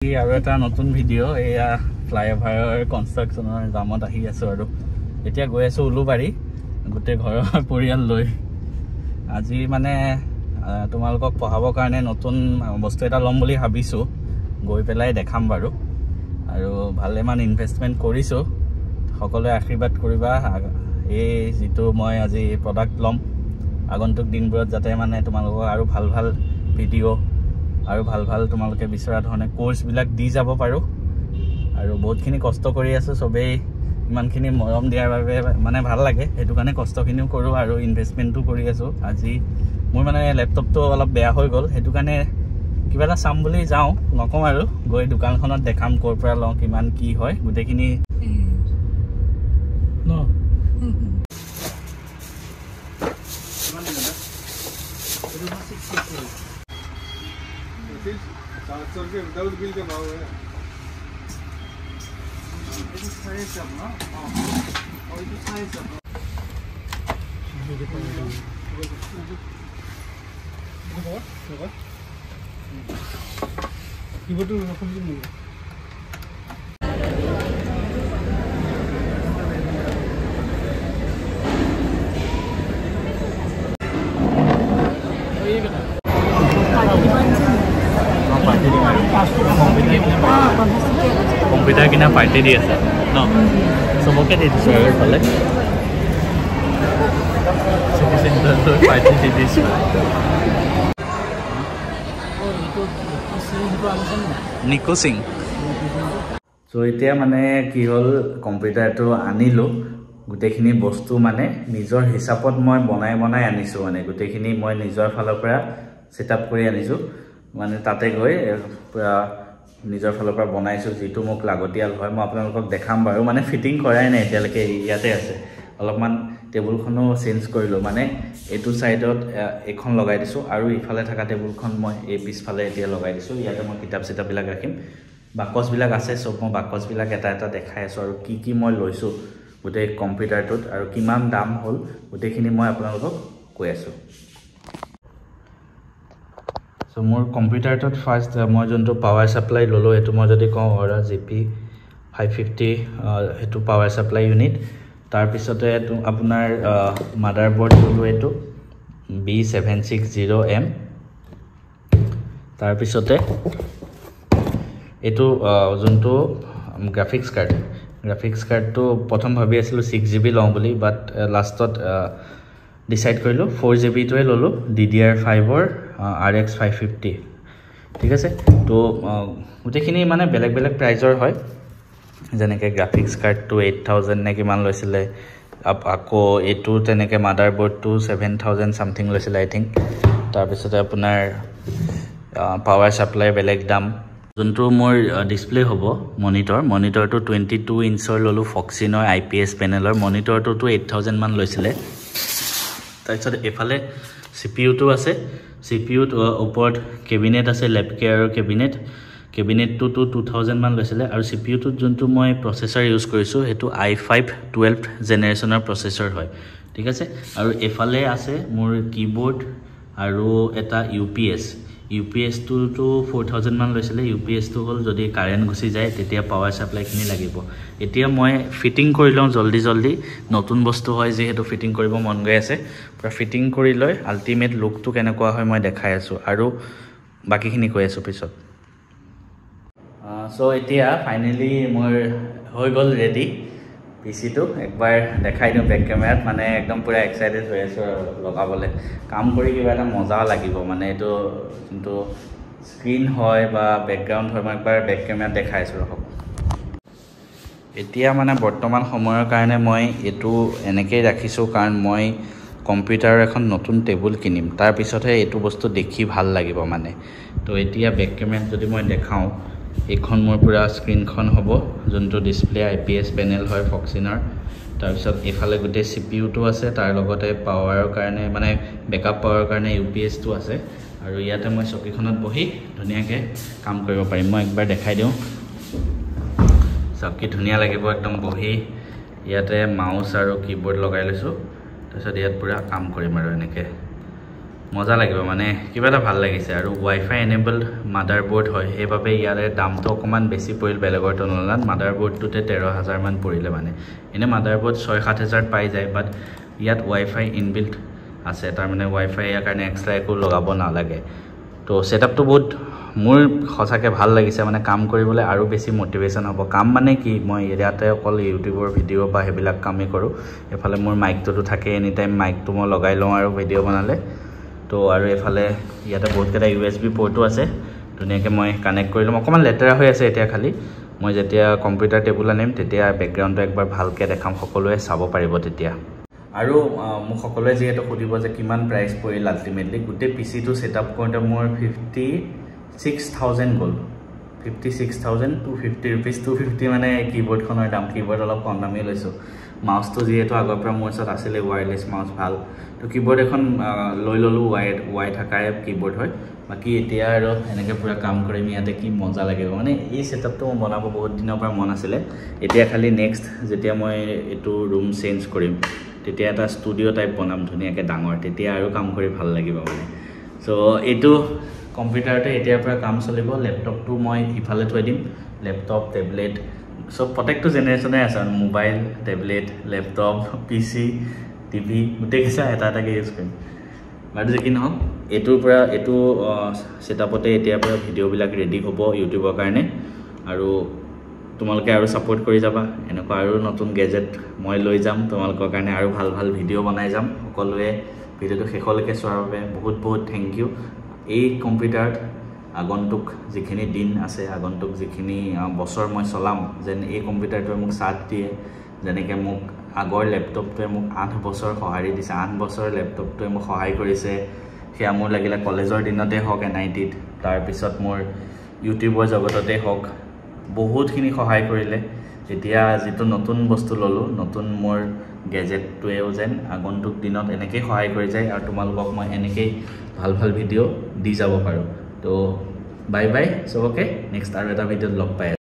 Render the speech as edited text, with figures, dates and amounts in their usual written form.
আৰু এটা নতুন ভিডিঅ এয়া ফ্লাইঅভাৰৰ কনষ্ট্ৰাকচনৰ জামত আহি আছো আৰু এতিয়া গৈ আছো উলুবাৰী গোটে ঘৰৰ পৰিয়াল লৈ আজি মানে তোমালোকক পঢ়াবৰ কাৰণে নতুন বস্তু এটা লম বুলি ভাবিছো গৈ পেলাই দেখাম বাৰু আৰু ভালেমান ইনভেষ্টমেন্ট কৰিছো সকলোৱে আশীৰ্বাদ কৰিবা এই যেটো মই আজি প্ৰডাক্ট লম আগন্তুক দিনবোৰত যাতে মানে তোমালোকক আৰু ভাল ভাল ভিডিঅ আৰু ভাল ভাল তোমালোকে বিচৰা ধৰণে কোৰ্স বিলাক দি যাব পাৰো আৰু বহুতখিনি কষ্ট কৰি আছো সবেই ইমানখিনি মৰম দিয়াৰ বাবে মানে ভাল লাগে হেতু কাৰণে কষ্টখিনিও কৰো আৰু ইনভেষ্টমেন্টও কৰি আছো আজি মোৰ মানে ল্যাপটপটো অলপ বেয়া হৈ গল হেতু কাৰণে কিবা এটা চাম বুলি যাও নকম আৰু গৈ দোকানখনত দেখাম কৰ পৰা লওঁ কিমান কি হয় গুটেখিনি ন विदाउट बिल का भाव है কম্পিউটাৰ কিনা পাৰ্টি দি আছে ন সবকে দি দিছো আৰু ফালে পাৰ্টি দি দিছো নিকু সিং সো এতিয়া মানে কি হল কম্পিউটাৰটো আনিলো গুটেখিনি বস্তু মানে নিজৰ হিচাপত মই বনাই আনিছো মানে গুটেখিনি মই নিজৰ ফালৰ পৰা সেটআপ কৰি আনিছো মানে তাতে গৈ পুৰা নিজৰ ফালৰ পৰা বনাইছো যেটো মোক লাগতিয়াল হয় মই আপোনালোকক দেখাম বাৰু মানে ফিটিং কৰাই নাই এতিয়ালৈকে ইয়াতে আছে অলপমান টেবুলখনো চেঞ্জ কৰিলো মানে এটো সাইডত এখন লগাই দিছো আৰু ইফালে থকা টেবুলখন মই এই পিছফালে এতিয়া লগাই দিছো ইয়াতে মই কিতাপ চিতাপ বিলাক ৰাখিম বাকচ বিলাক আছে সব মই বাকচ বিলাক এটা এটা দেখাই আছো আৰু কি মই লৈছো গুটে কম্পিউটাৰটোত আৰু কিমান দাম হল গুটেখিনি মই আপোনালোকক কৈ আছো So more computer tot first মই যোনটো পাৱাৰ সাপ্লাই ললো এটো মই যদি কওঁ অৰা GP 550 এটো পাৱাৰ সাপ্লাই ইউনিট তাৰ পিছতে এটো আপোনাৰ মাদাৰবোৰ্ড ললো এটো B760M তাৰ পিছতে এটো যোনটো গ্ৰাফিক্স কাৰ্ড তো প্ৰথম ভাবি আছিল 6GB লওঁ বুলি বাট লাষ্টত ডিসাইড কৰিলো 4GB টোৱে ললো DDR5 ৰ RX 550 ঠিক আছে তো গুটেখিনি মানে বেলেগ প্ৰাইজৰ হয় যেনেকে গ্ৰাফিক্স কাৰ্ড তো 8000 নে কিমান লৈছিলে আকৌ এটো তেনেকে মাদাৰবোৰ্ড তো 7000 সামথিং লৈছিলে আই থিংক তাৰ পিছতে আপোনাৰ পাৱাৰ সাপ্লাই বেলেগ দাম যোনটো মোৰ ডিসপ্লে হ'ব মনিটৰটো 22 ইঞ্চৰ ললো ফক্সিনৰ IPS পেনেলৰ মনিটৰটো 8000 মান লৈছিলে তাৰপিছত এফালে CPU তো আছে CPU ওপৰত কেবিনেট আছে ল্যাব কেয়াৰৰ কেবিনেটটো 2000 মান লৈছিলে আৰু CPU টো যোনটো মই প্ৰসেসৰ ইউজ কৰিছো হেতু i5 12th জেনাৰেশনৰ প্ৰসেসৰ হয় ঠিক আছে আৰু এফালে আছে মোৰ কিবোৰ্ড আৰু এটা UPS টো 4000 মান লৈছিলে UPS টো হল যদি কাৰেন্ট গুচি যায় তেতিয়া পাৱাৰ সাপ্লাই খিনি লাগিব এতিয়া মই ফিটিং কৰি লওঁ জলদি নতুন বস্তু হয় যে হেতু ফিটিং কৰিব মন গৈ আছে পুৰা ফিটিং কৰি লৈ আল্টিমেট লুকটো কেনেকুৱা হয় মই দেখাই আছো আৰু বাকিখিনি কৈ আছো পিছত সো এতিয়া ফাইনালি মোৰ হৈ গল ৰেডি পিসিটো একবাৰ দেখাই দিও বেক কেমেৰাত মানে একদম পুৰা এক্সাইটেড হৈ আছো লগাবলে কাম কৰি কিবা এটা মজা লাগিব মানে এটো কিন্তু স্ক্ৰিন হয় বা ব্যাকগ্ৰাউণ্ড হয় মই একবাৰ বেক কেমেৰাত দেখাই আছো ৰখক এতিয়া মানে বৰ্তমান সময়ৰ কাৰণে মই এটো এনেকৈ ৰাখিছো কাৰণ মই কম্পিউটাৰৰ এখন নতুন টেবুল কিনিম তাৰ পিছতহে এটো বস্তু দেখি ভাল লাগিব মানে তো এতিয়া বেক কেমেৰাত যদি মই দেখাও এখন মোৰ পুৰা স্ক্ৰিনখন হ'ব যোনটো ডিসপ্লে IPS পেনেল হয় ফক্সিনৰ তাৰ পিছত এফালে গুটে CPU টো আছে তাৰ লগতে পাৱাৰৰ কাৰণে মানে বেকআপ পাৱাৰৰ কাৰণে UPS টো আছে আৰু ইয়াতে মই চকীখনত বহি ধুনিয়াকে কাম কৰিব পাৰিম মই একবাৰ দেখাই দিও সবকি ধুনিয়া লাগিব একদম বহি ইয়াতে মাউস আৰু কিবোৰ্ড লগাই লৈছো তাৰপিছত ইয়াত পুৰা কাম কৰিম আৰু এনেকে মজা লাগিব মানে কিবা এটা ভাল লাগিছে আৰু ৱাইফাই এনেবলড মাদাৰবোৰ্ড হয় সেইবাবে ইয়াৰে দামটো অকণমান বেছি পৰিল বেলেগৰ তুলনাত মাদাৰবোৰ্ডটোতে 13,000 মান পৰিলে মানে এনে মাদাৰবোৰ্ড 6-7 হাজাৰ পাই যায় বাট ইয়াত ৱাইফাই ইনবিল্ট আছে তাৰ মানে ৱাইফাই ইয়াৰ কাৰণে এক্সট্ৰা একো লগাব নালাগে তো সেটআপটো বহুত মোৰ সঁচাকৈ ভাল লাগিছে মানে কাম কৰিবলৈ আৰু বেছি মটিভেশ্যন হ'ব কাম মানে কি মই ইয়াতে অকল ইউটিউবৰ ভিডিঅ' বা সেইবিলাক কামেই কৰোঁ এফালে মোৰ মাইকটোতো থাকে এনি টাইম মাইকটো মই লগাই লওঁ আৰু ভিডিঅ' বনালে তো আৰু এফালে ইয়াতে বহুতকেইটা USB পোৰ্টো আছে ধুনীয়াকৈ মই কানেক্ট কৰি ল'ম অকণমান লেতেৰা হৈ আছে এতিয়া খালি মই যেতিয়া কম্পিউটাৰ টেবুল আনিম তেতিয়া বেকগ্ৰাউণ্ডটো একবাৰ ভালকৈ দেখাম সকলোৱে চাব পাৰিব তেতিয়া আৰু মোক সকলোৱে যিহেতু সুধিব যে কিমান প্ৰাইচ পৰিল আল্টিমেটলি গোটেই পিচিটো ছেটআপ কৰোঁতে মোৰ 56,000 গ'ল 56,250 rupees 250 মানে কীবৰ্ডখনৰ দাম কীবৰ্ড অলপ কম দামেই লৈছোঁ মাউচটো যিহেতু আগৰ পৰা মোৰ ওচৰত আছিলে ৱায়াৰলেছ মাউচ ভাল তো কীবৰ্ড এখন লৈ ল'লোঁ ৱাই থাকাই কীবৰ্ড হয় বাকী এতিয়া আৰু এনেকৈ পূৰা কাম কৰিম ইয়াতে কি মজা লাগিব মানে এই ছেটআপটো মই বনাব বহুত দিনৰ পৰা মন আছিলে এতিয়া খালি নেক্সট যেতিয়া মই এইটো ৰুম চেঞ্জ কৰিম তেতিয়া এটা ষ্টুডিঅ' টাইপ বনাম ধুনীয়াকৈ ডাঙৰ তেতিয়া আৰু কাম কৰি ভাল লাগিব মানে চ' এইটো কম্পিউটাৰতে এতিয়াৰ পৰা কাম চলিব লেপটপটো মই ইফালে থৈ দিম লেপটপ টেবলেট সব প্ৰত্যেকটো জেনেৰেশ্যনে আছে আৰু mobile tablet laptop PC TV গোটেইকেইটা এটা এটাকৈ ইউজ কৰিম বাৰু যে কি নহওক এইটোৰ পৰা এইটো ছেটআপতে এতিয়াৰ পৰা ভিডিঅ'বিলাক ৰেডি হ'ব ইউটিউবৰ কাৰণে আৰু তোমালোকে আৰু ছাপোৰ্ট কৰি যাবা এনেকুৱা আৰু নতুন গেজেট মই লৈ যাম তোমালোকৰ কাৰণে আৰু ভাল ভাল ভিডিঅ' বনাই যাম সকলোৱে ভিডিঅ'টো শেষলৈকে চোৱাৰ বাবে বহুত বহুত থেংক ইউ এই কম্পিউটাৰত আগন্তুক যিখিনি দিন আছে আগন্তুক যিখিনি বছৰ মই চলাম যেন এই কম্পিউটাৰটোৱে মোক সাথ দিয়ে যেনেকৈ মোক আগৰ লেপটপটোৱে মোক 8 বছৰ সহাৰি দিছে 8 বছৰ লেপটপটোৱে মোক সহায় কৰিছে সেয়া মোৰ লাগিলে কলেজৰ দিনতে হওক NITত তাৰপিছত মোৰ ইউটিউবৰ জগততে হওক বহুতখিনি সহায় কৰিলে এতিয়া যিটো নতুন বস্তু ল'লোঁ নতুন মোৰ গেজেটটোৱেও যেন আগন্তুক দিনত এনেকৈ সহায় কৰি যায় আৰু তোমালোকক মই এনেকৈ ভাল ভাল ভিডিঅ' দি যাব পাৰোঁ তো বাই বাই চবকে নেক্সট আৰু এটা ভিডিঅ'ত লগ পাই